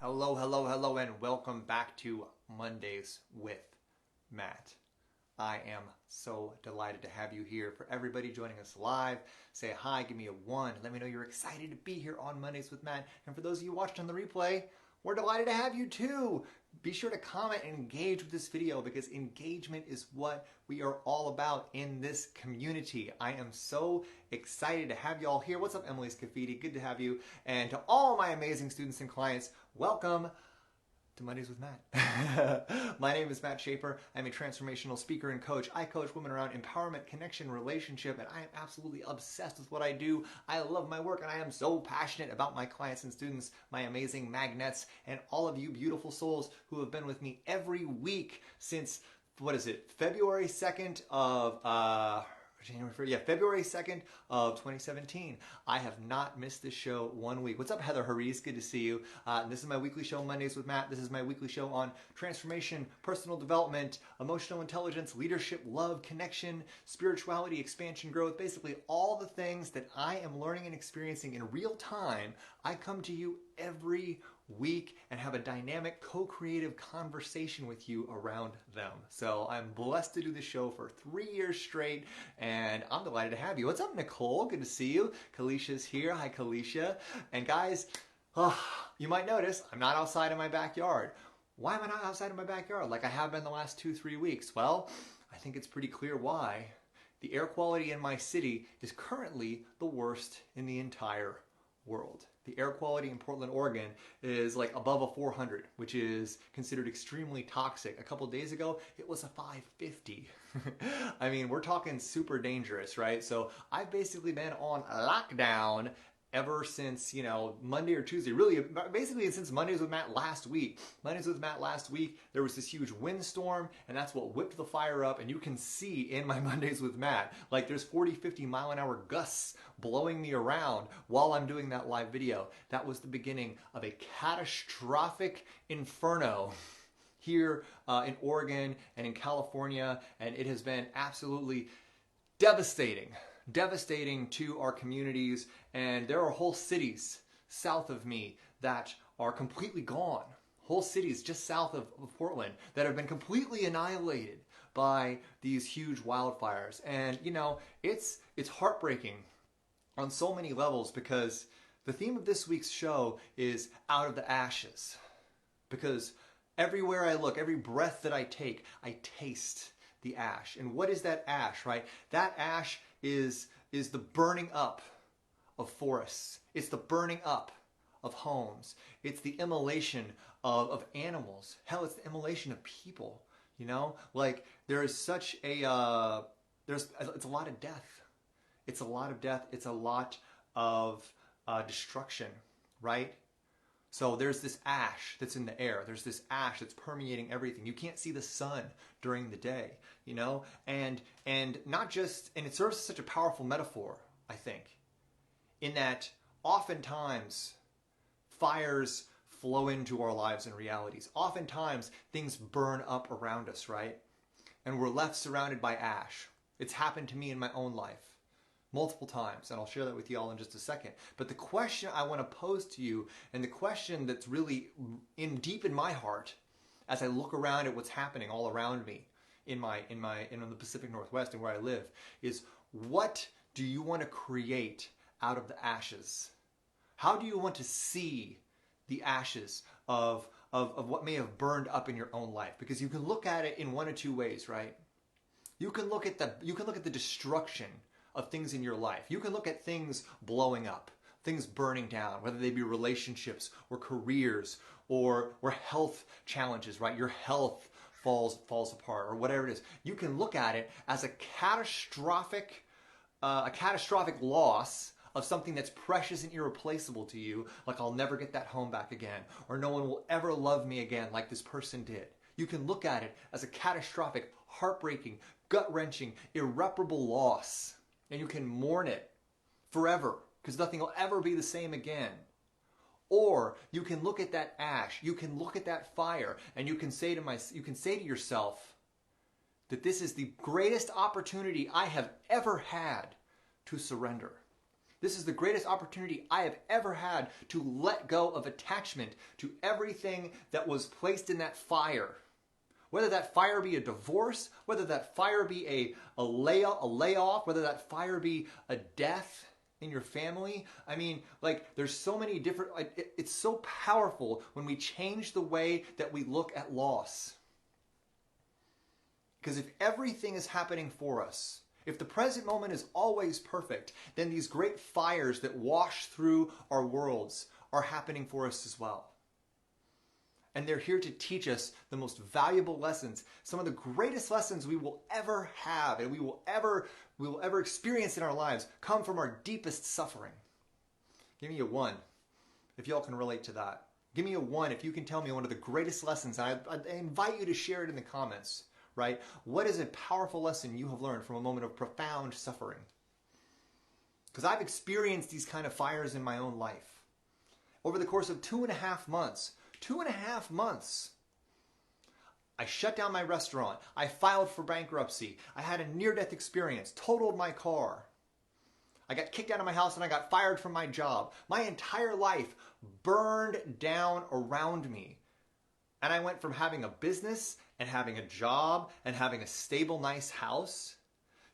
Hello, hello, hello, and welcome back to Mondays with Matt. I am so delighted to have you here. For everybody joining us live, say hi, give me a 1. Let me know you're excited to be here on Mondays with Matt. And for those of you watched on the replay, we're delighted to have you too. Be sure to comment and engage with this video because engagement is what we are all about in this community. I am so excited to have you all here. What's up, Emily Scafidi? Good to have you. And to all my amazing students and clients, welcome to Mondays with Matt. My name is Matt Schaefer. I'm a transformational speaker and coach. I coach women around empowerment, connection, relationship, and I am absolutely obsessed with what I do. I love my work, and I am so passionate about my clients and students, my amazing magnets, and all of you beautiful souls who have been with me every week since, February 2nd of February 2nd of 2017. I have not missed this show 1 week. What's up, Heather Harris? Good to see you. This is my weekly show, Mondays with Matt. This is my weekly show on transformation, personal development, emotional intelligence, leadership, love, connection, spirituality, expansion, growth, basically all the things that I am learning and experiencing in real time. I come to you every week and have a dynamic co-creative conversation with you around them. So I'm blessed to do this show for 3 years straight, and I'm delighted to have you. What's up, Nicole? Good to see you. Kalisha's here. Hi, Kalisha. And guys, you might notice I'm not outside in my backyard. Why am I not outside in my backyard like I have been the last 2-3 weeks? Well, I think it's pretty clear why. The air quality in my city is currently the worst in the entire world. The air quality in Portland, Oregon is like above a 400, which is considered extremely toxic. A couple days ago, it was a 550. I mean, we're talking super dangerous, right? So I've basically been on lockdown ever since, Monday or Tuesday, really basically since Mondays with Matt last week. Mondays with Matt last week, there was this huge windstorm, and that's what whipped the fire up, and you can see in my Mondays with Matt, like there's 40, 50 mile an hour gusts blowing me around while I'm doing that live video. That was the beginning of a catastrophic inferno here in Oregon and in California, and it has been absolutely devastating to our communities, and there are whole cities south of me that are completely gone. Whole cities just south of Portland that have been completely annihilated by these huge wildfires. And it's heartbreaking on so many levels because the theme of this week's show is out of the ashes. Because everywhere I look, every breath that I take, I taste the ash. And what is that ash, right? That ash is the burning up of forests. It's the burning up of homes. It's the immolation of animals. Hell, it's the immolation of people. Like there is such a it's a lot of death. It's a lot of death. It's a lot of destruction, right? So there's this ash that's in the air. There's this ash that's permeating everything. You can't see the sun during the day, and not just, and it serves as such a powerful metaphor, I think, in that oftentimes fires flow into our lives and realities. Oftentimes things burn up around us, right? And we're left surrounded by ash. It's happened to me in my own life multiple times, and I'll share that with you all in just a second. But the question I want to pose to you, and the question that's really deep in my heart as I look around at what's happening all around me in the Pacific Northwest and where I live, is what do you want to create out of the ashes? How do you want to see the ashes of what may have burned up in your own life? Because you can look at it in one of two ways, right? You can look at the destruction of things in your life. You can look at things blowing up, things burning down, whether they be relationships or careers or health challenges, right? Your health falls apart or whatever it is. You can look at it as a catastrophic loss of something that's precious and irreplaceable to you, like I'll never get that home back again, or no one will ever love me again like this person did. You can look at it as a catastrophic, heartbreaking, gut-wrenching, irreparable loss, and you can mourn it forever because nothing will ever be the same again. Or you can look at that ash, you can look at that fire, and you can say to yourself that this is the greatest opportunity I have ever had to surrender. This is the greatest opportunity I have ever had to let go of attachment to everything that was placed in that fire. Whether that fire be a divorce, whether that fire be a layoff, whether that fire be a death in your family. I mean, like, there's so many different, it's so powerful when we change the way that we look at loss. Because if everything is happening for us, if the present moment is always perfect, then these great fires that wash through our worlds are happening for us as well. And they're here to teach us the most valuable lessons, some of the greatest lessons we will ever have and we will ever experience in our lives come from our deepest suffering. Give me a 1 if y'all can relate to that. Give me a 1 if you can tell me one of the greatest lessons. I invite you to share it in the comments, right? What is a powerful lesson you have learned from a moment of profound suffering? Because I've experienced these kind of fires in my own life. Over the course of 2.5 months, 2.5 months, I shut down my restaurant. I filed for bankruptcy. I had a near-death experience, totaled my car. I got kicked out of my house and I got fired from my job. My entire life burned down around me. And I went from having a business and having a job and having a stable, nice house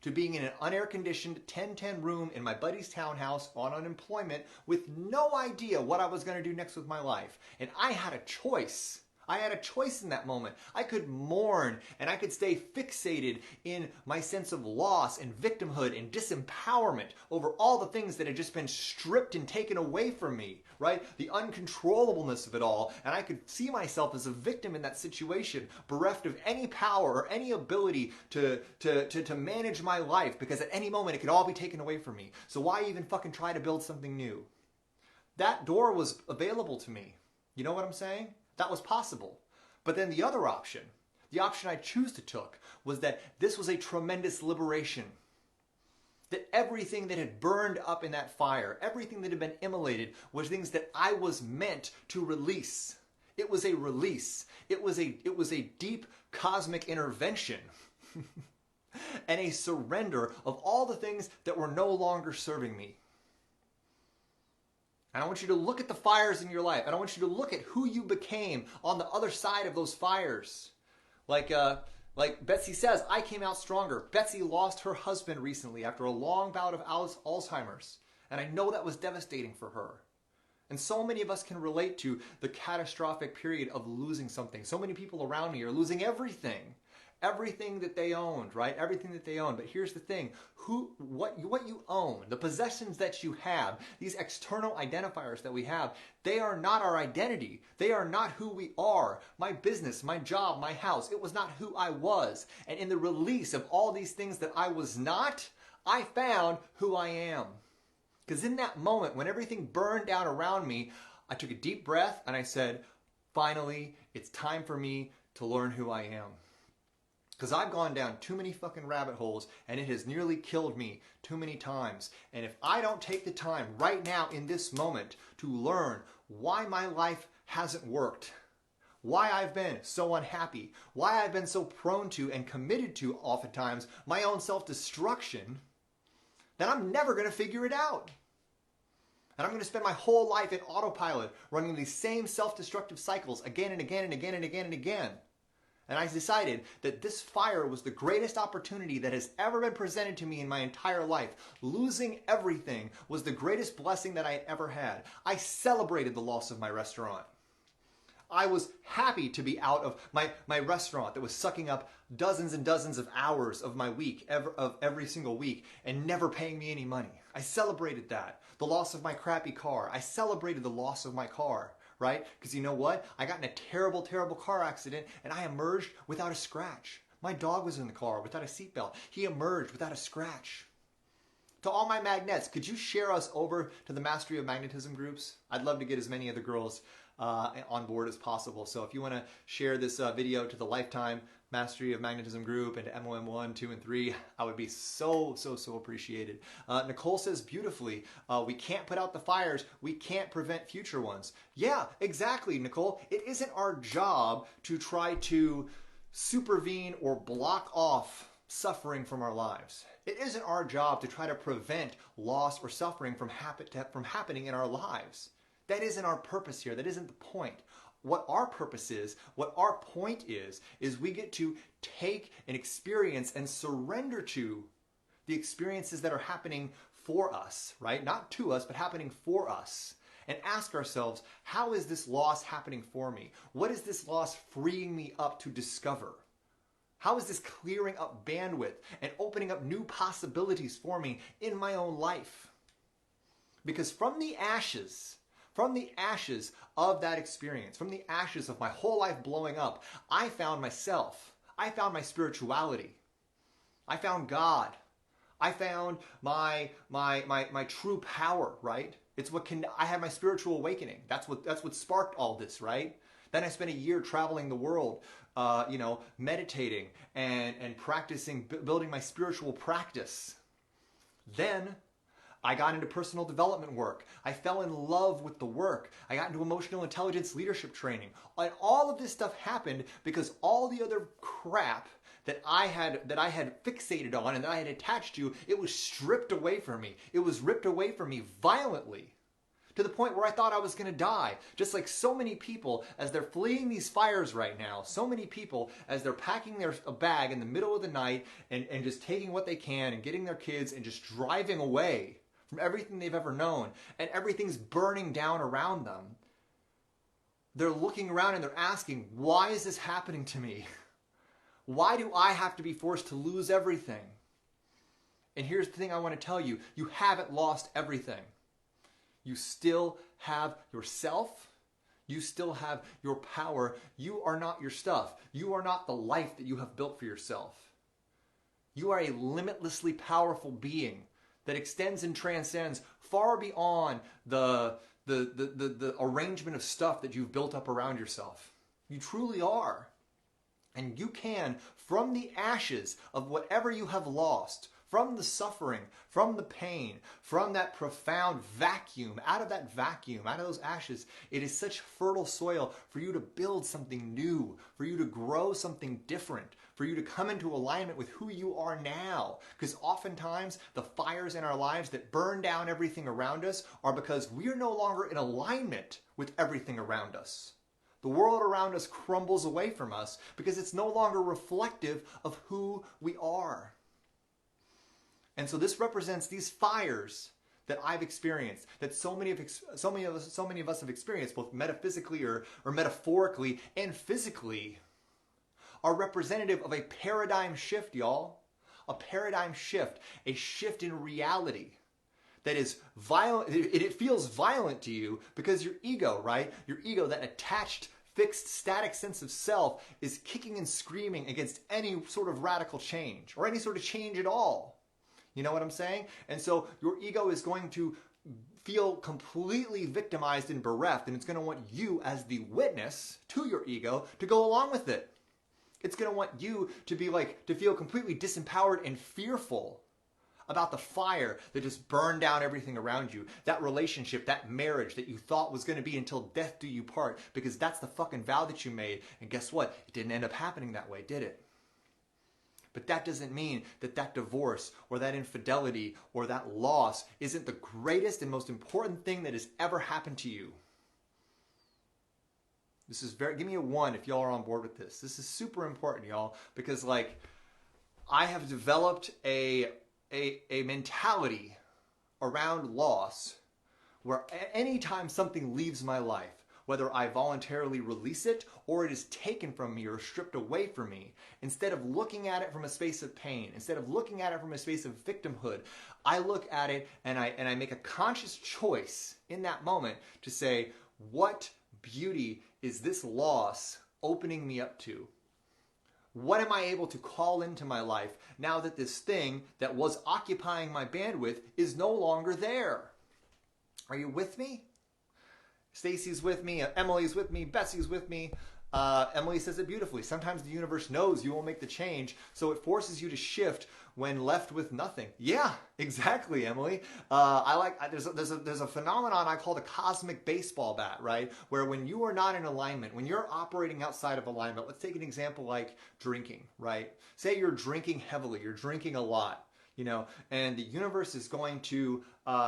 to being in an unair-conditioned 10-10 room in my buddy's townhouse on unemployment with no idea what I was going to do next with my life. And I had a choice. I had a choice in that moment. I could mourn and I could stay fixated in my sense of loss and victimhood and disempowerment over all the things that had just been stripped and taken away from me, right? The uncontrollableness of it all. And I could see myself as a victim in that situation, bereft of any power or any ability to manage my life, because at any moment it could all be taken away from me. So why even fucking try to build something new? That door was available to me. You know what I'm saying? That was possible. But then the other option, the option I choose to took, was that this was a tremendous liberation. That everything that had burned up in that fire, everything that had been immolated, was things that I was meant to release. It was a release. It was a deep cosmic intervention and a surrender of all the things that were no longer serving me. And I want you to look at the fires in your life. And I want you to look at who you became on the other side of those fires. Like Betsy says, I came out stronger. Betsy lost her husband recently after a long bout of Alzheimer's. And I know that was devastating for her. And so many of us can relate to the catastrophic period of losing something. So many people around me are losing everything. Everything that they owned, right? Everything that they owned. But here's the thing. What you own, the possessions that you have, these external identifiers that we have, they are not our identity. They are not who we are. My business, my job, my house, it was not who I was. And in the release of all these things that I was not, I found who I am. Because in that moment, when everything burned down around me, I took a deep breath and I said, finally, it's time for me to learn who I am. Because I've gone down too many fucking rabbit holes and it has nearly killed me too many times. And if I don't take the time right now in this moment to learn why my life hasn't worked, why I've been so unhappy, why I've been so prone to and committed to oftentimes my own self-destruction, then I'm never going to figure it out. And I'm going to spend my whole life in autopilot running these same self-destructive cycles again and again and again and again and again. And I decided that this fire was the greatest opportunity that has ever been presented to me in my entire life. Losing everything was the greatest blessing that I had ever had. I celebrated the loss of my restaurant. I was happy to be out of my restaurant that was sucking up dozens and dozens of hours of my week, of every single week, and never paying me any money. I celebrated that. The loss of my crappy car. I celebrated the loss of my car. Right? Because you know what? I got in a terrible, terrible car accident and I emerged without a scratch. My dog was in the car without a seatbelt. He emerged without a scratch. To all my magnets, could you share us over to the Mastery of Magnetism groups? I'd love to get as many of the girls on board as possible. So if you want to share this video to the Lifetime Mastery of Magnetism group and to MOM 1, 2, and 3, I would be so appreciated. Nicole says beautifully, we can't put out the fires, we can't prevent future ones. Yeah, exactly, Nicole. It isn't our job to try to supervene or block off suffering from our lives. It isn't our job to try to prevent loss or suffering from happening in our lives. That isn't our purpose here. That isn't the point. What our purpose is, what our point is we get to take an experience and surrender to the experiences that are happening for us, right? Not to us, but happening for us. And ask ourselves, how is this loss happening for me? What is this loss freeing me up to discover? How is this clearing up bandwidth and opening up new possibilities for me in my own life? Because from the ashes of that experience, from the ashes of my whole life blowing up, I found myself. I found my spirituality. I found God. I found my true power, right? I had my spiritual awakening. That's what sparked all this, right? Then I spent a year traveling the world, meditating and practicing, building my spiritual practice. Then I got into personal development work. I fell in love with the work. I got into emotional intelligence leadership training. And all of this stuff happened because all the other crap that I had fixated on and that I had attached to, it was stripped away from me. It was ripped away from me violently, to the point where I thought I was going to die. Just like so many people as they're fleeing these fires right now, so many people as they're packing a bag in the middle of the night and just taking what they can and getting their kids and just driving away from everything they've ever known, and everything's burning down around them. They're looking around and they're asking, why is this happening to me? Why do I have to be forced to lose everything? And here's the thing I want to tell you. You haven't lost everything. You still have yourself. You still have your power. You are not your stuff. You are not the life that you have built for yourself. You are a limitlessly powerful being that extends and transcends far beyond the arrangement of stuff that you've built up around yourself. You truly are. And you can, from the ashes of whatever you have lost, from the suffering, from the pain, from that profound vacuum, out of that vacuum, out of those ashes, it is such fertile soil for you to build something new, for you to grow something different, for you to come into alignment with who you are now. Because oftentimes the fires in our lives that burn down everything around us are because we are no longer in alignment with everything around us. The world around us crumbles away from us because it's no longer reflective of who we are. And so this represents these fires that I've experienced, that so many of us have experienced, both metaphysically or metaphorically and physically, are representative of a paradigm shift, y'all. A paradigm shift, a shift in reality that is violent. It feels violent to you because your ego, right? Your ego, that attached, fixed, static sense of self, is kicking and screaming against any sort of radical change or any sort of change at all. You know what I'm saying? And so your ego is going to feel completely victimized and bereft, and it's going to want you as the witness to your ego to go along with it. It's going to want you to feel completely disempowered and fearful about the fire that just burned down everything around you. That relationship, that marriage that you thought was going to be until death do you part, because that's the fucking vow that you made. And guess what? It didn't end up happening that way, did it? But that doesn't mean that divorce or that infidelity or that loss isn't the greatest and most important thing that has ever happened to you. This is give me a 1 if y'all are on board with this. This is super important, y'all, because I have developed a mentality around loss where anytime something leaves my life, whether I voluntarily release it or it is taken from me or stripped away from me, instead of looking at it from a space of pain, instead of looking at it from a space of victimhood, I look at it and I make a conscious choice in that moment to say, what beauty is this loss opening me up to? What am I able to call into my life now that this thing that was occupying my bandwidth is no longer there? Are you with me? Stacy's with me, Emily's with me, Bessie's with me, Emily says it beautifully. Sometimes the universe knows you won't make the change, so it forces you to shift when left with nothing. Yeah, exactly, Emily. There's a phenomenon I call the cosmic baseball bat, right? Where when you are not in alignment, when you're operating outside of alignment, let's take an example like drinking, right? Say you're drinking heavily, you're drinking a lot. And the universe is going to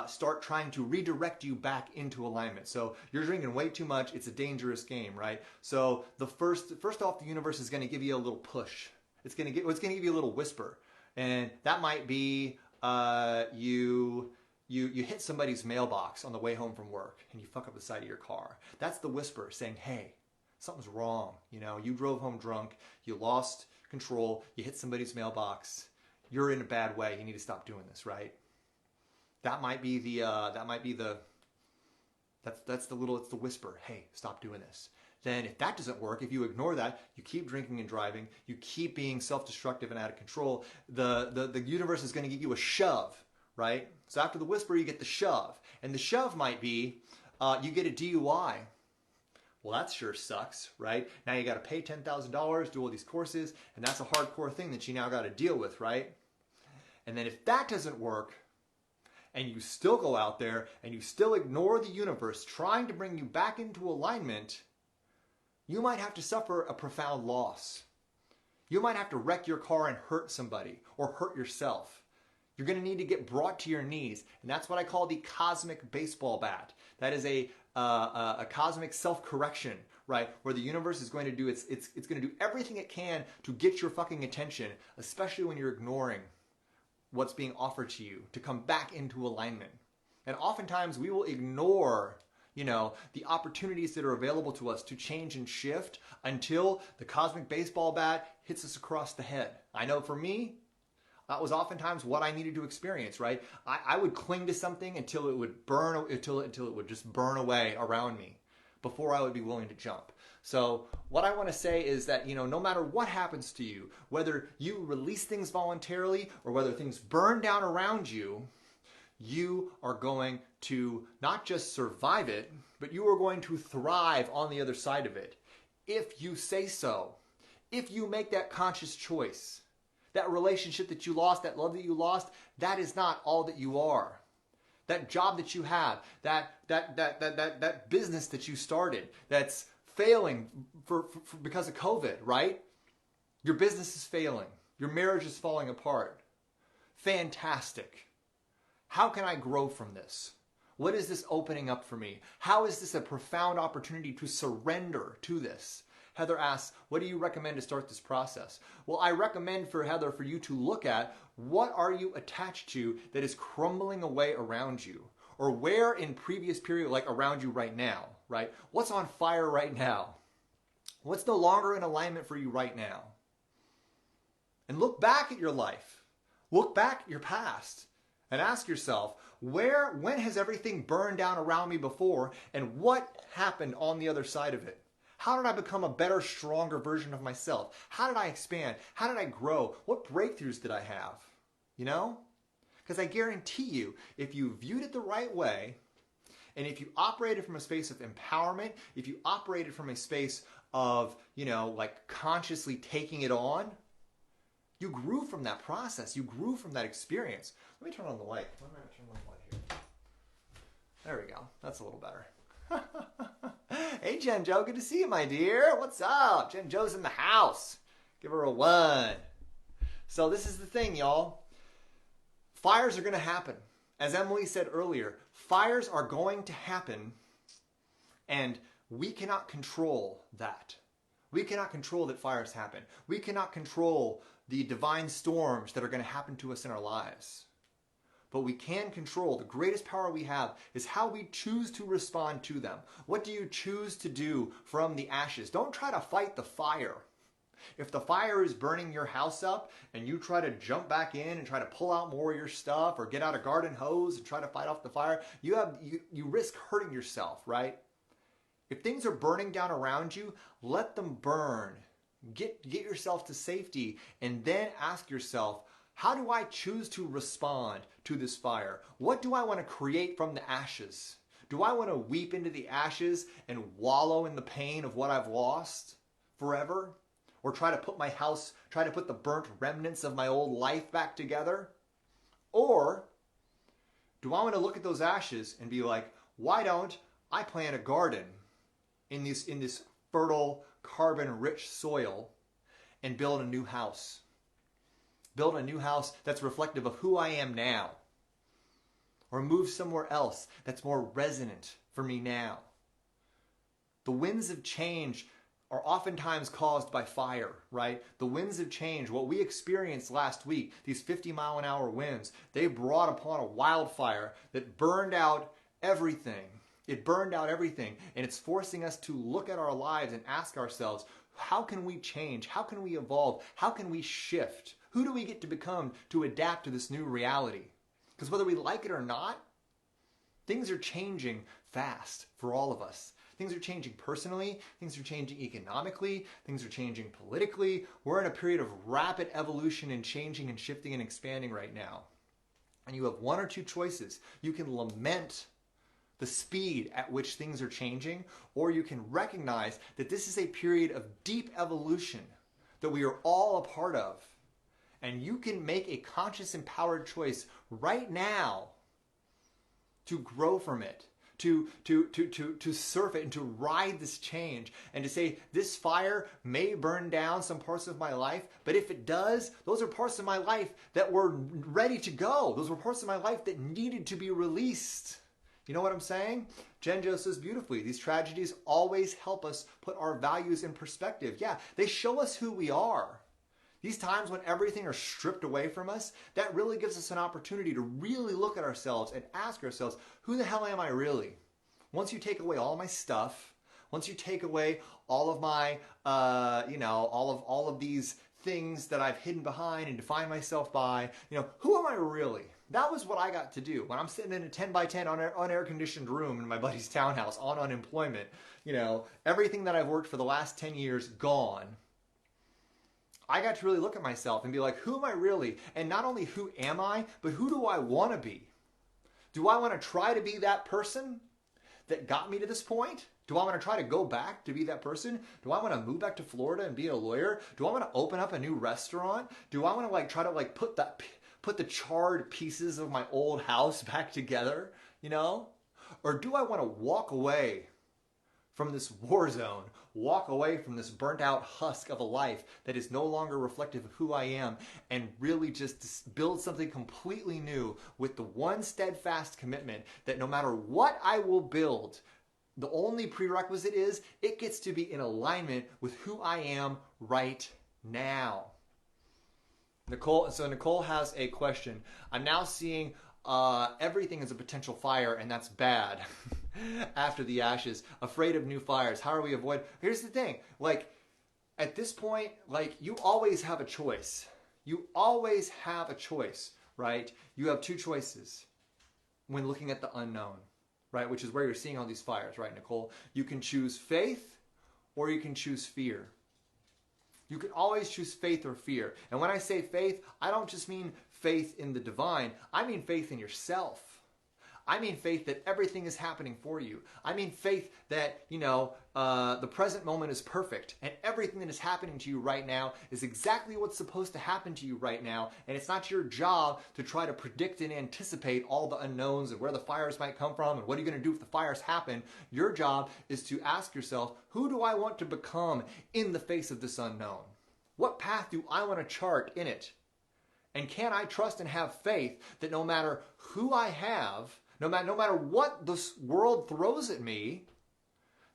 start trying to redirect you back into alignment. So you're drinking way too much. It's a dangerous game, right? So first off, the universe is going to give you a little push. It's going to give you a little whisper, and that might be you hit somebody's mailbox on the way home from work, and you fuck up the side of your car. That's the whisper saying, "Hey, something's wrong." You drove home drunk. You lost control. You hit somebody's mailbox. You're in a bad way. You need to stop doing this, right? It's the whisper. Hey, stop doing this. Then if that doesn't work, if you ignore that, you keep drinking and driving, you keep being self-destructive and out of control, the universe is going to give you a shove, right? So after the whisper, you get the shove. And the shove might be, you get a DUI. Well, that sure sucks, right? Now you got to pay $10,000, do all these courses, and that's a hardcore thing that you now got to deal with, right? And then if that doesn't work, and you still go out there and you still ignore the universe trying to bring you back into alignment, you might have to suffer a profound loss. You might have to wreck your car and hurt somebody or hurt yourself. You're going to need to get brought to your knees. And that's what I call the cosmic baseball bat. That is a cosmic self-correction, right? Where the universe is going to do it's going to do everything it can to get your fucking attention, especially when you're ignoring what's being offered to you to come back into alignment. And oftentimes we will ignore, the opportunities that are available to us to change and shift until the cosmic baseball bat hits us across the head. I know for me, that was oftentimes what I needed to experience, right? I would cling to something until it would just burn away around me before I would be willing to jump. So what I want to say is that, no matter what happens to you, whether you release things voluntarily or whether things burn down around you, you are going to not just survive it, but you are going to thrive on the other side of it. If you say so, if you make that conscious choice, that relationship that you lost, that love that you lost, that is not all that you are. That job that you have, that business that you started, that's failing because of COVID, right? Your business is failing. Your marriage is falling apart. Fantastic. How can I grow from this? What is this opening up for me? How is this a profound opportunity to surrender to this? Heather asks, what do you recommend to start this process? Well, I recommend for Heather for you to look at what are you attached to that is crumbling away around you, or where in previous period, like around you right now, right? What's on fire right now? What's no longer in alignment for you right now? And look back at your life. Look back at your past and ask yourself, when has everything burned down around me before, and what happened on the other side of it? How did I become a better, stronger version of myself? How did I expand? How did I grow? What breakthroughs did I have? Because I guarantee you, if you viewed it the right way, and if you operated from a space of empowerment, if you operated from a space of, consciously taking it on, you grew from that process. You grew from that experience. Let me turn on the light. Let me turn on the light here. There we go. That's a little better. Hey, Jen Joe, good to see you, my dear. What's up? Jen Joe's in the house. Give her a 1. So this is the thing, y'all. Fires are going to happen. As Emily said earlier, fires are going to happen, and we cannot control that. We cannot control that fires happen. We cannot control the divine storms that are going to happen to us in our lives. But we can control, the greatest power we have is how we choose to respond to them. What do you choose to do from the ashes? Don't try to fight the fire. If the fire is burning your house up and you try to jump back in and try to pull out more of your stuff or get out a garden hose and try to fight off the fire, you risk hurting yourself, right? If things are burning down around you, let them burn. Get yourself to safety and then ask yourself, how do I choose to respond to this fire? What do I want to create from the ashes? Do I want to weep into the ashes and wallow in the pain of what I've lost? forever? Or try to put the burnt remnants of my old life back together? Or do I want to look at those ashes and be like, why don't I plant a garden in this fertile, carbon-rich soil and build a new house? Build a new house that's reflective of who I am now. Or move somewhere else that's more resonant for me now. The winds of change are oftentimes caused by fire, right? The winds of change, what we experienced last week, these 50-mile-an-hour winds, they brought upon a wildfire that burned out everything. It burned out everything, and it's forcing us to look at our lives and ask ourselves, how can we change? How can we evolve? How can we shift? Who do we get to become to adapt to this new reality? Because whether we like it or not, things are changing fast for all of us. Things are changing personally, things are changing economically, things are changing politically. We're in a period of rapid evolution and changing and shifting and expanding right now. And you have one or two choices. You can lament the speed at which things are changing, or you can recognize that this is a period of deep evolution that we are all a part of. And you can make a conscious, empowered choice right now to grow from it. To surf it and to ride this change and to say, this fire may burn down some parts of my life, but if it does, those are parts of my life that were ready to go. Those were parts of my life that needed to be released. You know what I'm saying? Genjo says beautifully, these tragedies always help us put our values in perspective. Yeah, they show us who we are. These times when everything is stripped away from us, that really gives us an opportunity to really look at ourselves and ask ourselves, who the hell am I really? Once you take away all my stuff, once you take away all of my, all of these things that I've hidden behind and defined myself by, who am I really? That was what I got to do when I'm sitting in a 10 by 10 unair-conditioned room in my buddy's townhouse on unemployment. Everything that I've worked for the last 10 years gone. I got to really look at myself and be like, who am I really? And not only who am I, but who do I want to be? Do I want to try to be that person that got me to this point? Do I want to try to go back to be that person? Do I want to move back to Florida and be a lawyer? Do I want to open up a new restaurant? Do I want to try to put the charred pieces of my old house back together, Or do I want to walk away from this war zone, walk away from this burnt out husk of a life that is no longer reflective of who I am, and really just build something completely new with the one steadfast commitment that no matter what I will build, the only prerequisite is it gets to be in alignment with who I am right now. Nicole has a question. I'm now seeing everything as a potential fire, and that's bad. After the ashes, afraid of new fires. How are we avoid? Here's the thing. At this point, you always have a choice. You always have a choice, right? You have two choices when looking at the unknown, right? Which is where you're seeing all these fires, right, Nicole? You can choose faith or you can choose fear. You can always choose faith or fear. And when I say faith, I don't just mean faith in the divine. I mean faith in yourself. I mean faith that everything is happening for you. I mean faith that, the present moment is perfect and everything that is happening to you right now is exactly what's supposed to happen to you right now. And it's not your job to try to predict and anticipate all the unknowns and where the fires might come from and what are you going to do if the fires happen. Your job is to ask yourself, who do I want to become in the face of this unknown? What path do I want to chart in it? And can I trust and have faith that no matter who I have, no matter what this world throws at me,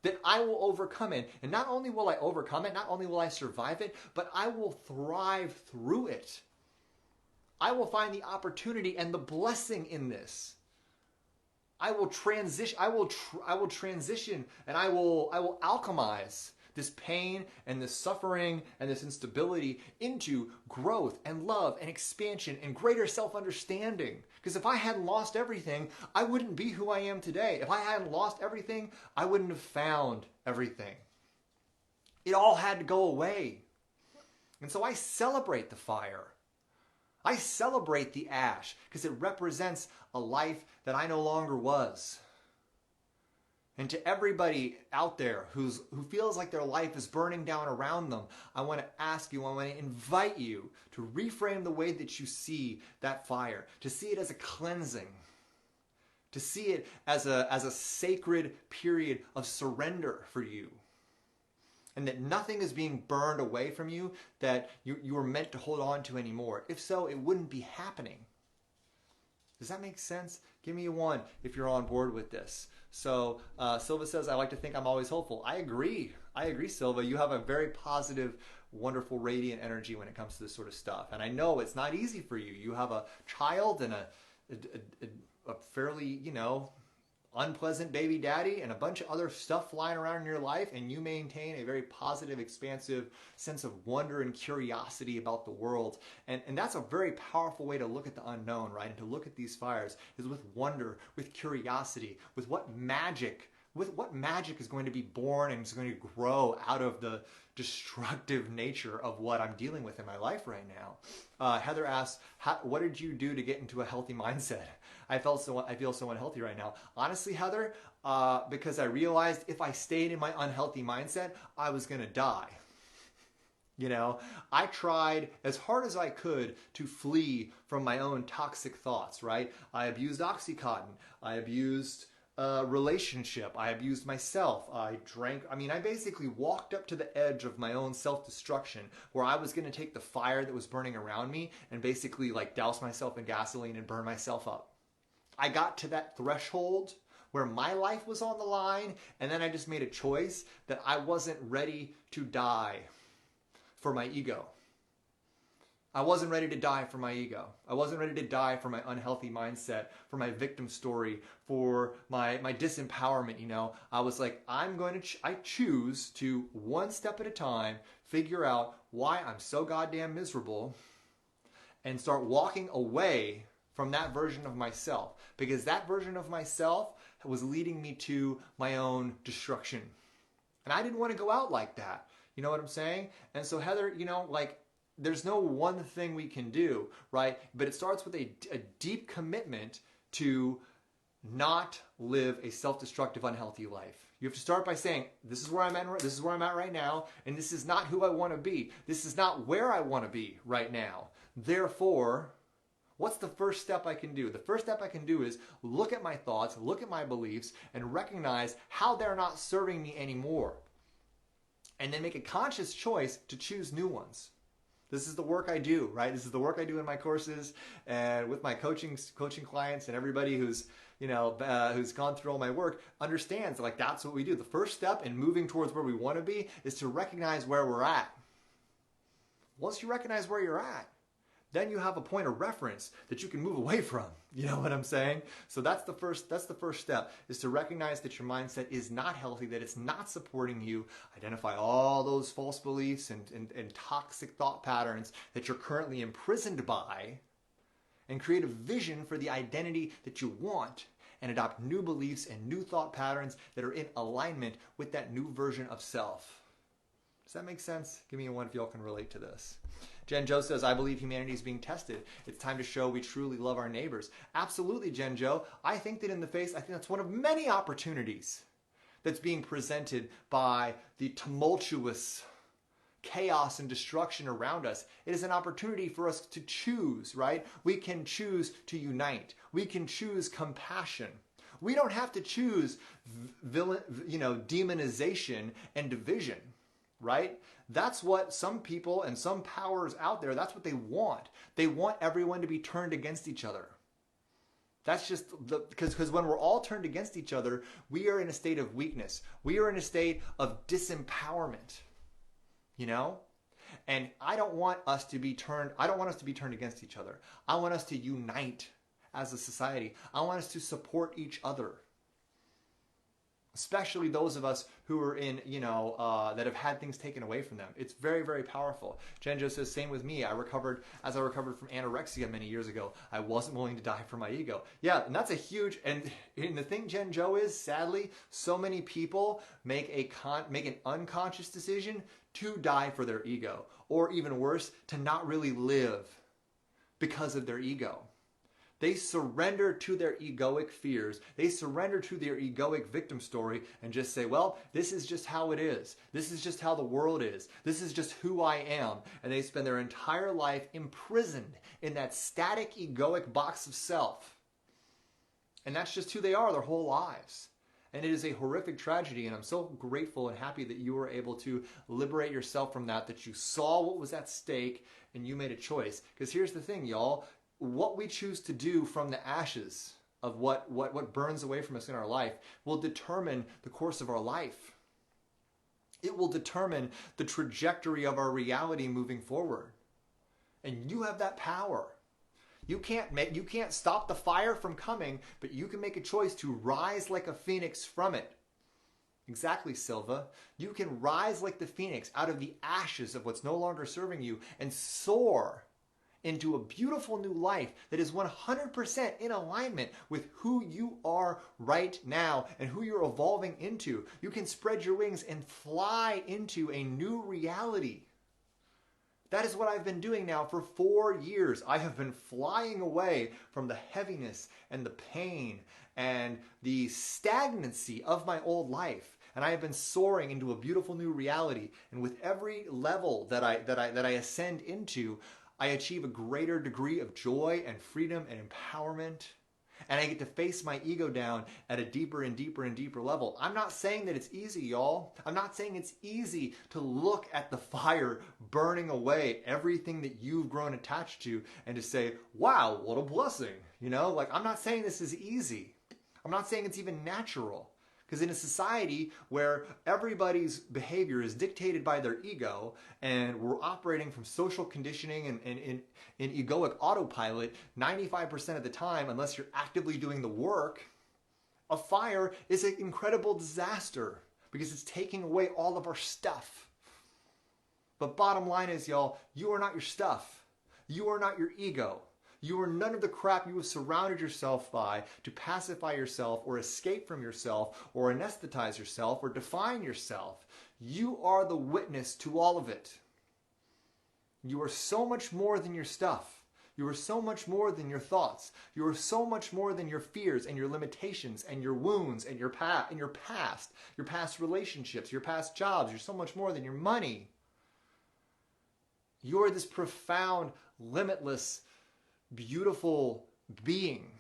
that I will overcome it. And not only will I overcome it, not only will I survive it, but I will thrive through it. I will find the opportunity and the blessing in this. I will transition. I will transition, and I will alchemize this pain and this suffering and this instability into growth and love and expansion and greater self-understanding. Because if I hadn't lost everything, I wouldn't be who I am today. If I hadn't lost everything, I wouldn't have found everything. It all had to go away. And so I celebrate the fire. I celebrate the ash because it represents a life that I no longer was. And to everybody out there who feels like their life is burning down around them, I want to ask you, I want to invite you to reframe the way that you see that fire, to see it as a cleansing, to see it as a sacred period of surrender for you. And that nothing is being burned away from you that you are meant to hold on to anymore. If so, it wouldn't be happening. Does that make sense? Give me a 1 if you're on board with this. So Silva says, I like to think I'm always hopeful. I agree, Silva. You have a very positive, wonderful, radiant energy when it comes to this sort of stuff. And I know it's not easy for you. You have a child and a fairly, unpleasant baby daddy and a bunch of other stuff flying around in your life, and you maintain a very positive, expansive sense of wonder and curiosity about the world. And that's a very powerful way to look at the unknown, right? And to look at these fires is with wonder, with curiosity, with what magic is going to be born and is going to grow out of the destructive nature of what I'm dealing with in my life right now. Heather asks, what did you do to get into a healthy mindset? I feel so unhealthy right now. Honestly, Heather, because I realized if I stayed in my unhealthy mindset, I was going to die. I tried as hard as I could to flee from my own toxic thoughts, right? I abused Oxycontin. I abused relationship. I abused myself. I drank. I basically walked up to the edge of my own self-destruction where I was going to take the fire that was burning around me and basically douse myself in gasoline and burn myself up. I got to that threshold where my life was on the line, and then I just made a choice that I wasn't ready to die for my ego. I wasn't ready to die for my ego. I wasn't ready to die for my unhealthy mindset, for my victim story, for my disempowerment, I was like, I choose to, one step at a time, figure out why I'm so goddamn miserable and start walking away from that version of myself, because that version of myself was leading me to my own destruction. And I didn't want to go out like that. You know what I'm saying? And so Heather, there's no one thing we can do, right? But it starts with a deep commitment to not live a self-destructive, unhealthy life. You have to start by saying, this is where I'm at right now, and this is not who I want to be. This is not where I want to be right now. Therefore, what's the first step I can do? The first step I can do is look at my thoughts, look at my beliefs, and recognize how they're not serving me anymore. And then make a conscious choice to choose new ones. This is the work I do, right? This is the work I do in my courses and with my coaching clients, and everybody who's gone through all my work understands that's what we do. The first step in moving towards where we want to be is to recognize where we're at. Once you recognize where you're at, then you have a point of reference that you can move away from. You know what I'm saying? So that's the first step, is to recognize that your mindset is not healthy, that it's not supporting you. Identify all those false beliefs and toxic thought patterns that you're currently imprisoned by, and create a vision for the identity that you want, and adopt new beliefs and new thought patterns that are in alignment with that new version of self. Does that make sense? Give me a 1 if y'all can relate to this. Jen Jo says, I believe humanity is being tested. It's time to show we truly love our neighbors. Absolutely, Jen Jo. I think that's one of many opportunities that's being presented by the tumultuous chaos and destruction around us. It is an opportunity for us to choose, right? We can choose to unite. We can choose compassion. We don't have to choose demonization and division. Right? That's what some people and some powers out there, that's what they want. They want everyone to be turned against each other. That's just because when we're all turned against each other, we are in a state of weakness. We are in a state of disempowerment. And I don't want us to be turned against each other. I want us to unite as a society. I want us to support each other. Especially those of us who are in, that have had things taken away from them. It's very, very powerful. Jen Jo says, same with me. As I recovered from anorexia many years ago, I wasn't willing to die for my ego. Yeah, and that's a huge, and the thing, Jen Jo, is sadly, so many people make an unconscious decision to die for their ego, or even worse, to not really live because of their ego. They surrender to their egoic fears. They surrender to their egoic victim story and just say, well, this is just how it is. This is just how the world is. This is just who I am. And they spend their entire life imprisoned in that static egoic box of self. And that's just who they are their whole lives. And it is a horrific tragedy. And I'm so grateful and happy that you were able to liberate yourself from that you saw what was at stake and you made a choice. Because here's the thing, y'all. What we choose to do from the ashes of what burns away from us in our life will determine the course of our life. It will determine the trajectory of our reality moving forward. And you have that power. You can't stop the fire from coming, but you can make a choice to rise like a phoenix from it. Exactly, Silva. You can rise like the phoenix out of the ashes of what's no longer serving you and soar into a beautiful new life that is 100% in alignment with who you are right now and who you're evolving into. You can spread your wings and fly into a new reality. That is what I've been doing now for 4 years. I have been flying away from the heaviness and the pain and the stagnancy of my old life. And I have been soaring into a beautiful new reality. And with every level that I ascend into, I achieve a greater degree of joy and freedom and empowerment. And I get to face my ego down at a deeper and deeper and deeper level. I'm not saying that it's easy, y'all. I'm not saying it's easy to look at the fire burning away everything that you've grown attached to and to say, wow, what a blessing. You know, like, I'm not saying this is easy. I'm not saying it's even natural. Because in a society where everybody's behavior is dictated by their ego and we're operating from social conditioning and in egoic autopilot 95% of the time, unless you're actively doing the work, a fire is an incredible disaster because it's taking away all of our stuff. But bottom line is, y'all, you are not your stuff. You are not your ego. You are none of the crap you have surrounded yourself by to pacify yourself or escape from yourself or anesthetize yourself or define yourself. You are the witness to all of it. You are so much more than your stuff. You are so much more than your thoughts. You are so much more than your fears and your limitations and your wounds and your past relationships, your past jobs. You're so much more than your money. You are this profound, limitless, beautiful being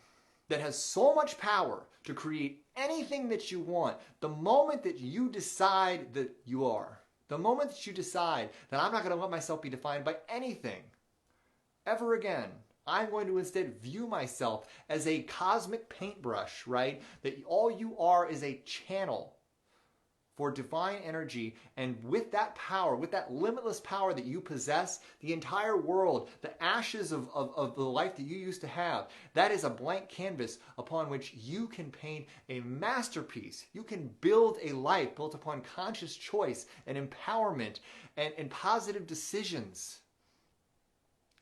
that has so much power to create anything that you want. The moment that you decide that you are, the moment that you decide that I'm not going to let myself be defined by anything ever again, I'm going to instead view myself as a cosmic paintbrush, right? That all you are is a channel for divine energy, and with that power, with that limitless power that you possess, the entire world, the ashes of the life that you used to have, that is a blank canvas upon which you can paint a masterpiece. You can build a life built upon conscious choice and empowerment and positive decisions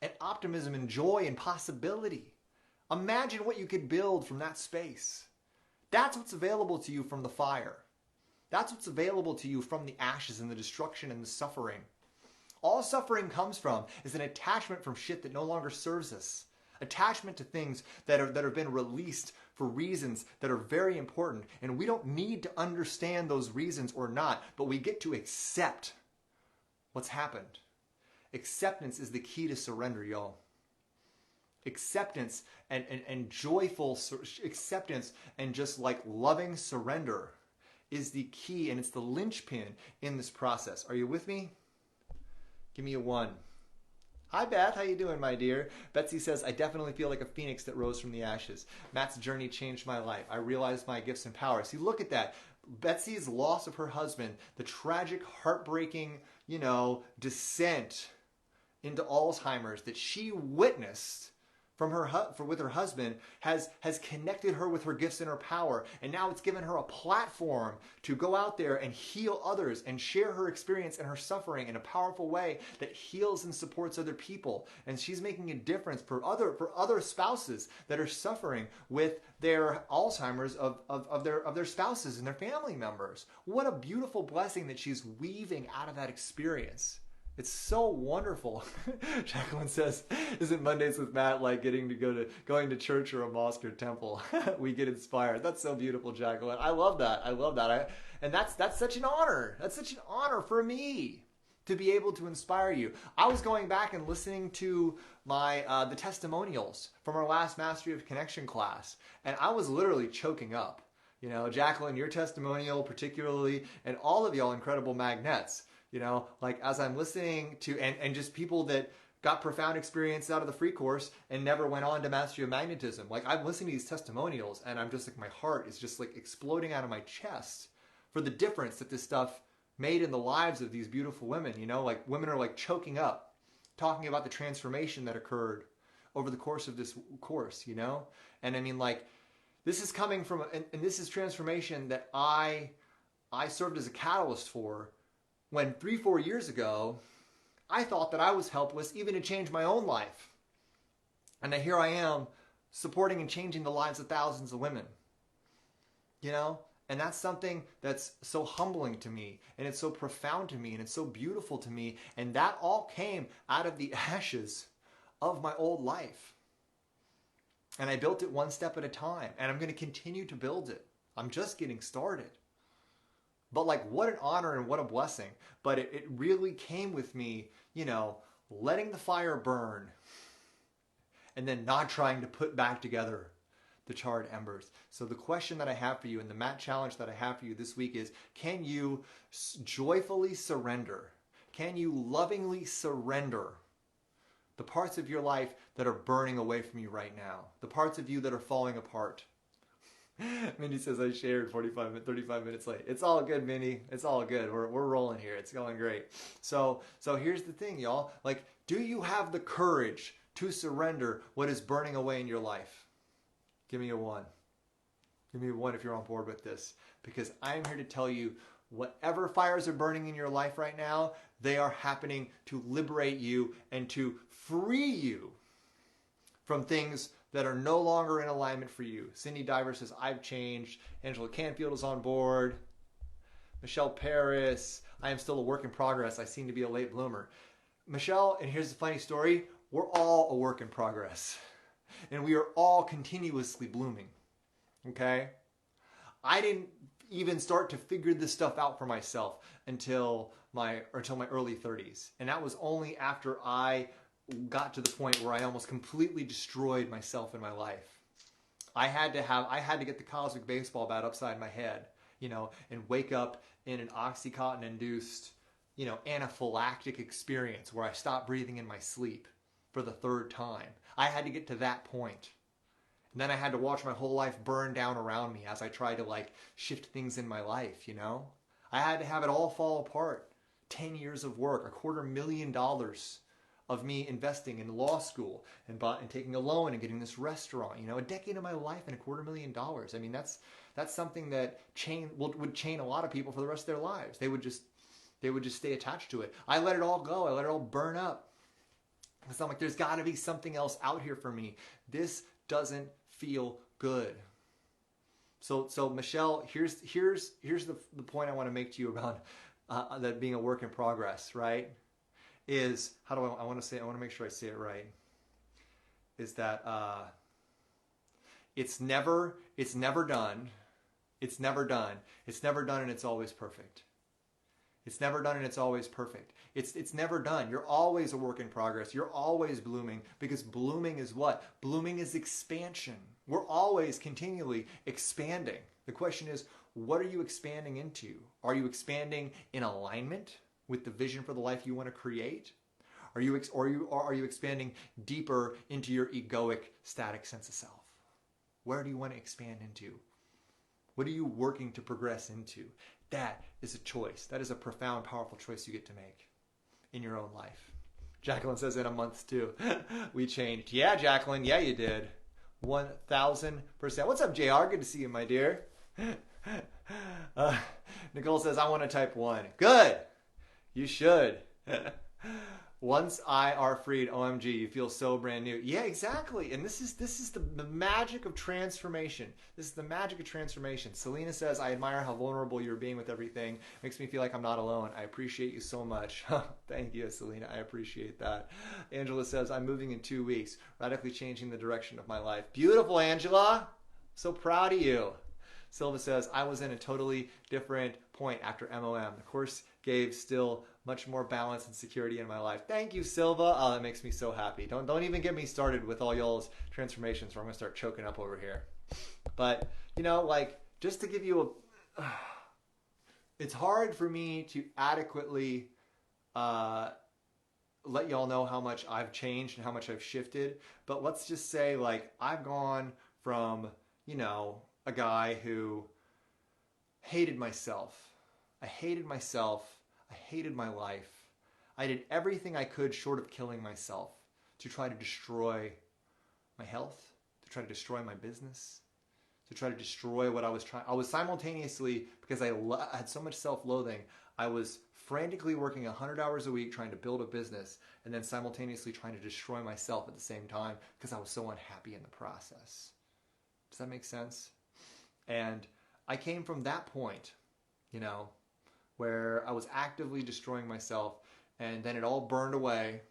and optimism and joy and possibility. Imagine what you could build from that space. That's what's available to you from the fire. That's what's available to you from the ashes and the destruction and the suffering. All suffering comes from is an attachment from shit that no longer serves us. Attachment to things that have been released for reasons that are very important. And we don't need to understand those reasons or not, but we get to accept what's happened. Acceptance is the key to surrender, y'all. Acceptance and joyful acceptance and just like loving surrender is the key, and it's the linchpin in this process. Are you with me? Give me a 1. Hi, Beth. How you doing, my dear? Betsy says, I definitely feel like a phoenix that rose from the ashes. Matt's journey changed my life. I realized my gifts and powers. See, look at that. Betsy's loss of her husband, the tragic, heartbreaking, descent into Alzheimer's that she witnessed with her husband has connected her with her gifts and her power, and now it's given her a platform to go out there and heal others and share her experience and her suffering in a powerful way that heals and supports other people. And she's making a difference for other spouses that are suffering with their Alzheimer's of their spouses and their family members. What a beautiful blessing that she's weaving out of that experience. It's so wonderful. Jacqueline says, "Isn't Mondays with Matt like going to church or a mosque or temple? We get inspired." That's so beautiful, Jacqueline. I love that. I love that. And that's such an honor. That's such an honor for me to be able to inspire you. I was going back and listening to the testimonials from our last Mastery of Connection class, and I was literally choking up. You know, Jacqueline, your testimonial particularly, and all of y'all incredible magnets. You know, like as I'm listening to, and just people that got profound experience out of the free course and never went on to Mastery of Magnetism. Like I'm listening to these testimonials and I'm just like, my heart is just like exploding out of my chest for the difference that this stuff made in the lives of these beautiful women. You know, like women are like choking up, talking about the transformation that occurred over the course of this course, you know? And I mean, like, this is coming from, and this is transformation that I served as a catalyst for when 3-4 years ago, I thought that I was helpless even to change my own life. And now here I am supporting and changing the lives of thousands of women. You know? And that's something that's so humbling to me, and it's so profound to me, and it's so beautiful to me. And that all came out of the ashes of my old life. And I built it one step at a time, and I'm going to continue to build it. I'm just getting started. But like, what an honor and what a blessing. But it really came with me, you know, letting the fire burn and then not trying to put back together the charred embers. So the question that I have for you and the Matt challenge that I have for you this week is, can you joyfully surrender? Can you lovingly surrender the parts of your life that are burning away from you right now? The parts of you that are falling apart? Mindy says I shared 35 minutes late. It's all good, Mindy. It's all good. We're rolling here. It's going great. So here's the thing, y'all. Like, do you have the courage to surrender what is burning away in your life? Give me a 1. Give me a 1 if you're on board with this. Because I'm here to tell you, whatever fires are burning in your life right now, they are happening to liberate you and to free you from things that are no longer in alignment for you. Cindy Diver says, I've changed. Angela Canfield is on board. Michelle Paris, I am still a work in progress. I seem to be a late bloomer. Michelle, and here's the funny story, we're all a work in progress. And we are all continuously blooming. Okay? I didn't even start to figure this stuff out for myself until my early 30s. And that was only after I got to the point where I almost completely destroyed myself in my life. I had to get the cosmic baseball bat upside my head, you know, and wake up in an Oxycontin-induced, you know, anaphylactic experience where I stopped breathing in my sleep for the 3rd time. I had to get to that point. And then I had to watch my whole life burn down around me as I tried to like shift things in my life, you know? I had to have it all fall apart. 10 years of work, $250,000 of me investing in law school and taking a loan and getting this restaurant, you know, a decade of my life and $250,000. I mean, that's something that would chain a lot of people for the rest of their lives. They would just stay attached to it. I let it all go. I let it all burn up. Because I'm like, there's got to be something else out here for me. This doesn't feel good. So Michelle, here's the point I want to make to you about that being a work in progress, right? Is I want to make sure I say it right. Is that it's never done. It's never done. It's never done, and it's always perfect. It's never done, and it's always perfect. It's never done. You're always a work in progress. You're always blooming, because blooming is what? Blooming is expansion. We're always continually expanding. The question is, what are you expanding into? Are you expanding in alignment with the vision for the life you want to create? Are you expanding deeper into your egoic, static sense of self? Where do you want to expand into? What are you working to progress into? That is a choice. That is a profound, powerful choice you get to make in your own life. Jacqueline says in a month too. We changed. Yeah, Jacqueline. Yeah, you did. 1,000%. What's up, JR? Good to see you, my dear. Nicole says, I want to type 1. Good. You should. Once I are freed, OMG, you feel so brand new. Yeah, exactly. And this is the magic of transformation. This is the magic of transformation. Selena says, I admire how vulnerable you're being with everything. Makes me feel like I'm not alone. I appreciate you so much. Thank you, Selena. I appreciate that. Angela says, I'm moving in 2 weeks, radically changing the direction of my life. Beautiful, Angela. So proud of you. Silva says, I was in a totally different point after MOM. The course gave still much more balance and security in my life. Thank you, Silva. Oh, that makes me so happy. Don't even get me started with all y'all's transformations, or I'm going to start choking up over here. But, like, just to give you it's hard for me to adequately let y'all know how much I've changed and how much I've shifted. But let's just say, like, I've gone from, a guy who hated myself. I hated myself. I hated my life. I did everything I could short of killing myself to try to destroy my health, to try to destroy my business, to try to destroy what I was trying. I was simultaneously, because I had so much self-loathing, I was frantically working 100 hours a week trying to build a business, and then simultaneously trying to destroy myself at the same time because I was so unhappy in the process. Does that make sense? And I came from that point, where I was actively destroying myself, and then it all burned away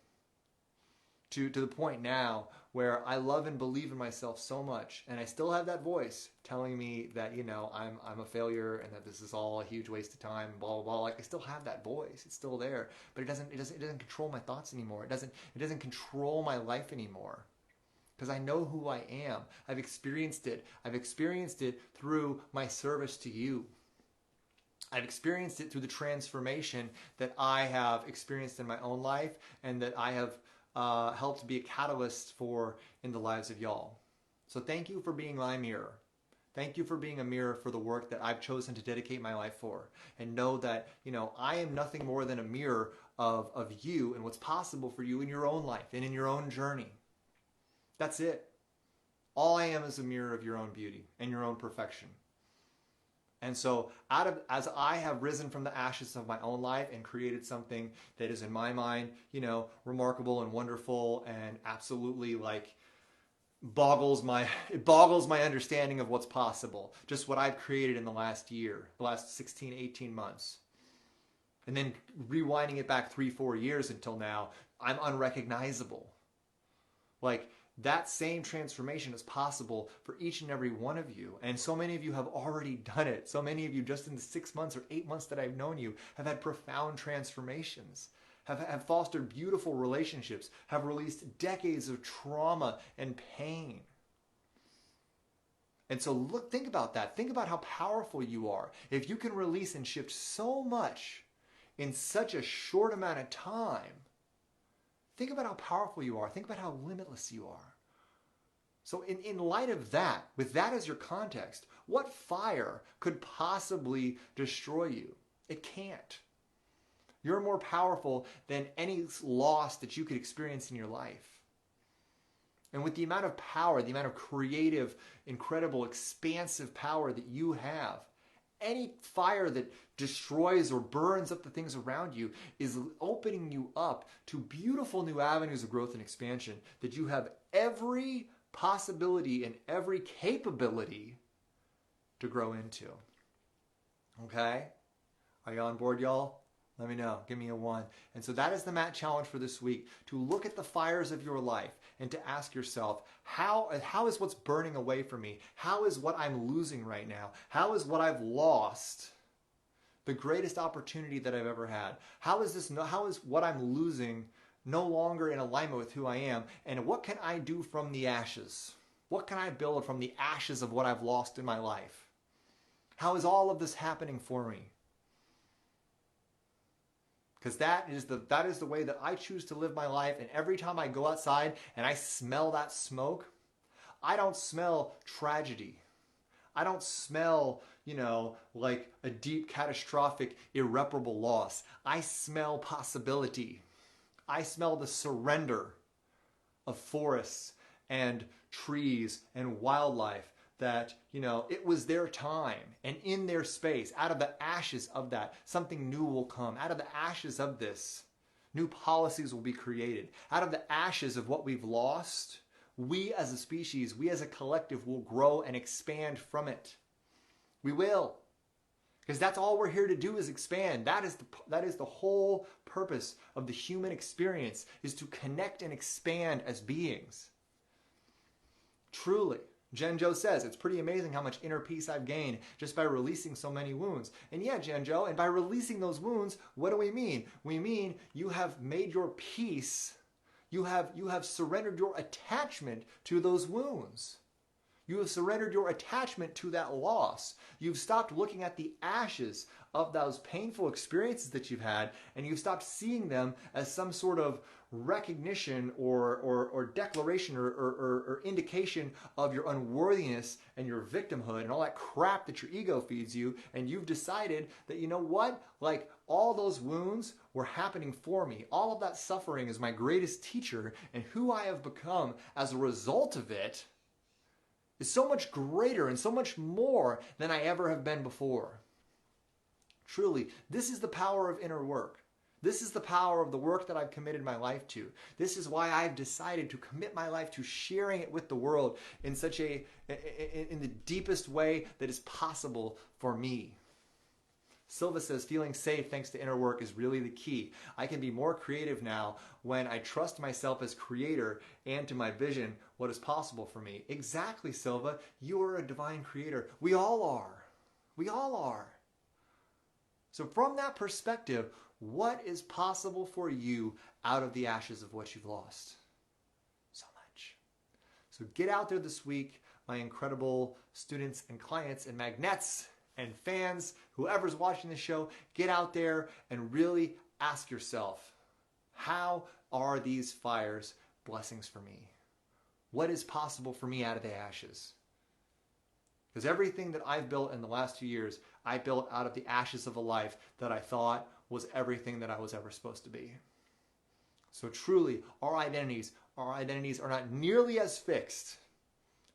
to the point now where I love and believe in myself so much, and I still have that voice telling me that, I'm a failure and that this is all a huge waste of time, blah, blah, blah. Like, I still have that voice. It's still there, but it doesn't control my thoughts anymore. It doesn't control my life anymore. Because I know who I am. I've experienced it. I've experienced it through my service to you. I've experienced it through the transformation that I have experienced in my own life, and that I have helped be a catalyst for in the lives of y'all. So thank you for being my mirror. Thank you for being a mirror for the work that I've chosen to dedicate my life for. And know that, I am nothing more than a mirror of you and what's possible for you in your own life and in your own journey. That's it. All I am is a mirror of your own beauty and your own perfection. And so as I have risen from the ashes of my own life and created something that is in my mind, remarkable and wonderful and absolutely it boggles my understanding of what's possible. Just what I've created in the last year, the last 16, 18 months. And then rewinding it back 3-4 years until now, I'm unrecognizable. That same transformation is possible for each and every one of you. And so many of you have already done it. So many of you just in the 6 months or 8 months that I've known you have had profound transformations, have fostered beautiful relationships, have released decades of trauma and pain. And so think about that. Think about how powerful you are. If you can release and shift so much in such a short amount of time, think about how powerful you are. Think about how limitless you are. So in light of that, with that as your context, what fire could possibly destroy you? It can't. You're more powerful than any loss that you could experience in your life. And with the amount of power, the amount of creative, incredible, expansive power that you have, any fire that destroys or burns up the things around you is opening you up to beautiful new avenues of growth and expansion that you have every possibility and every capability to grow into. Okay? Are you on board, y'all? Let me know. Give me a 1. And so that is the Matt challenge for this week, to look at the fires of your life and to ask yourself, how is what's burning away from me? How is what I'm losing right now? How is what I've lost the greatest opportunity that I've ever had? How is what I'm losing no longer in alignment with who I am? And what can I do from the ashes? What can I build from the ashes of what I've lost in my life? How is all of this happening for me? Because that is the way that I choose to live my life. And every time I go outside and I smell that smoke, I don't smell tragedy. I don't smell, like a deep, catastrophic, irreparable loss. I smell possibility. I smell the surrender of forests and trees and wildlife that, it was their time, and in their space, out of the ashes of that, something new will come. Out of the ashes of this, New policies will be created. Out of the ashes of what we've lost, we as a species, we as a collective will grow and expand from it. We will. Because that's all we're here to do is expand. That is the whole purpose of the human experience, is to connect and expand as beings. Truly. Genjo says, it's pretty amazing how much inner peace I've gained just by releasing so many wounds. And yeah, Genjo, and by releasing those wounds, what do we mean? We mean you have made your peace, you have surrendered your attachment to those wounds. You have surrendered your attachment to that loss. You've stopped looking at the ashes of those painful experiences that you've had, and you've stopped seeing them as some sort of recognition or declaration or indication of your unworthiness and your victimhood and all that crap that your ego feeds you. And you've decided that, you know what? Like, all those wounds were happening for me. All of that suffering is my greatest teacher, and who I have become as a result of it is so much greater and so much more than I ever have been before. Truly, this is the power of inner work. This is the power of the work that I've committed my life to. This is why I've decided to commit my life to sharing it with the world in the deepest way that is possible for me. Silva says, feeling safe thanks to inner work is really the key. I can be more creative now when I trust myself as creator and to my vision what is possible for me. Exactly, Silva. You are a divine creator. We all are. We all are. So from that perspective, what is possible for you out of the ashes of what you've lost? So much. So get out there this week, my incredible students and clients and magnets and fans, whoever's watching the show, get out there and really ask yourself, how are these fires blessings for me? What is possible for me out of the ashes? Because everything that I've built in the last 2 years, I built out of the ashes of a life that I thought was everything that I was ever supposed to be. So truly, our identities are not nearly as fixed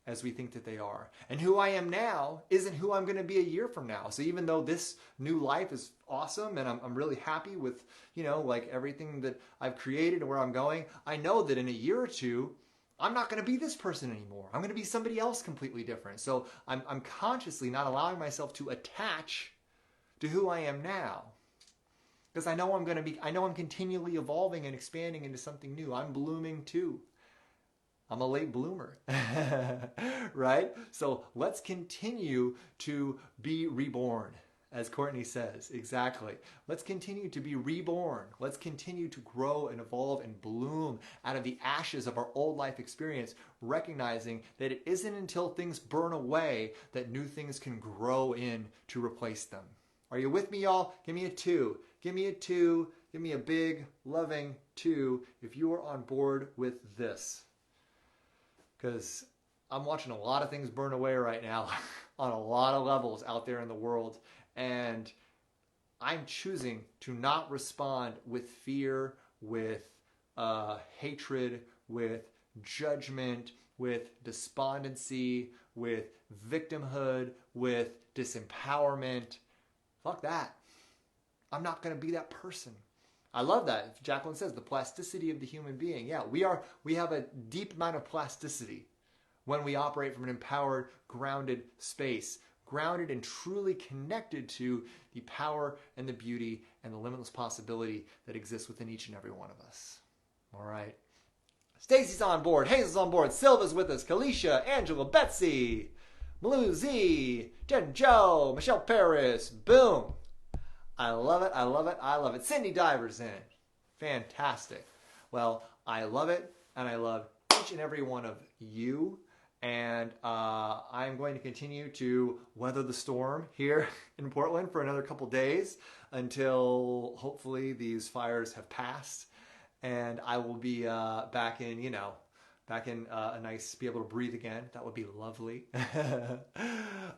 as we think that they are. And who I am now isn't who I'm going to be a year from now. So even though this new life is awesome and I'm really happy with, like everything that I've created and where I'm going, I know that in a year or two, I'm not going to be this person anymore. I'm going to be somebody else completely different. So I'm consciously not allowing myself to attach to who I am now. Because I know I'm continually evolving and expanding into something new. I'm blooming too. I'm a late bloomer, right? So let's continue to be reborn, as Courtney says, exactly. Let's continue to be reborn. Let's continue to grow and evolve and bloom out of the ashes of our old life experience, recognizing that it isn't until things burn away that new things can grow in to replace them. Are you with me, y'all? Give me a 2. Give me a 2. Give me a big, loving 2 if you are on board with this. Because I'm watching a lot of things burn away right now on a lot of levels out there in the world. And I'm choosing to not respond with fear, with hatred, with judgment, with despondency, with victimhood, with disempowerment. Fuck that. I'm not going to be that person. I love that. Jacqueline says the plasticity of the human being. Yeah, we have a deep amount of plasticity when we operate from an empowered, grounded space, grounded and truly connected to the power and the beauty and the limitless possibility that exists within each and every one of us. All right. Stacy's on board. Hazel's on board. Silva's with us. Kalisha, Angela, Betsy, Malou Z, Jen Joe, Michelle Paris. Boom. I love it. I love it. I love it. Cindy Diver's in. Fantastic. Well, I love it, and I love each and every one of you. And I'm going to continue to weather the storm here in Portland for another couple days until hopefully these fires have passed, and I will be back in a nice, be able to breathe again. That would be lovely.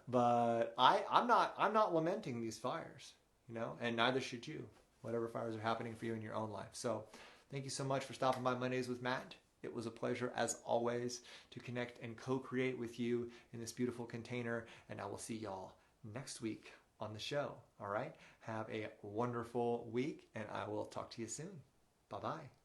But I'm not lamenting these fires. And neither should you, whatever fires are happening for you in your own life. So thank you so much for stopping by Mondays with Matt. It was a pleasure, as always, to connect and co-create with you in this beautiful container. And I will see y'all next week on the show. All right? Have a wonderful week, and I will talk to you soon. Bye-bye.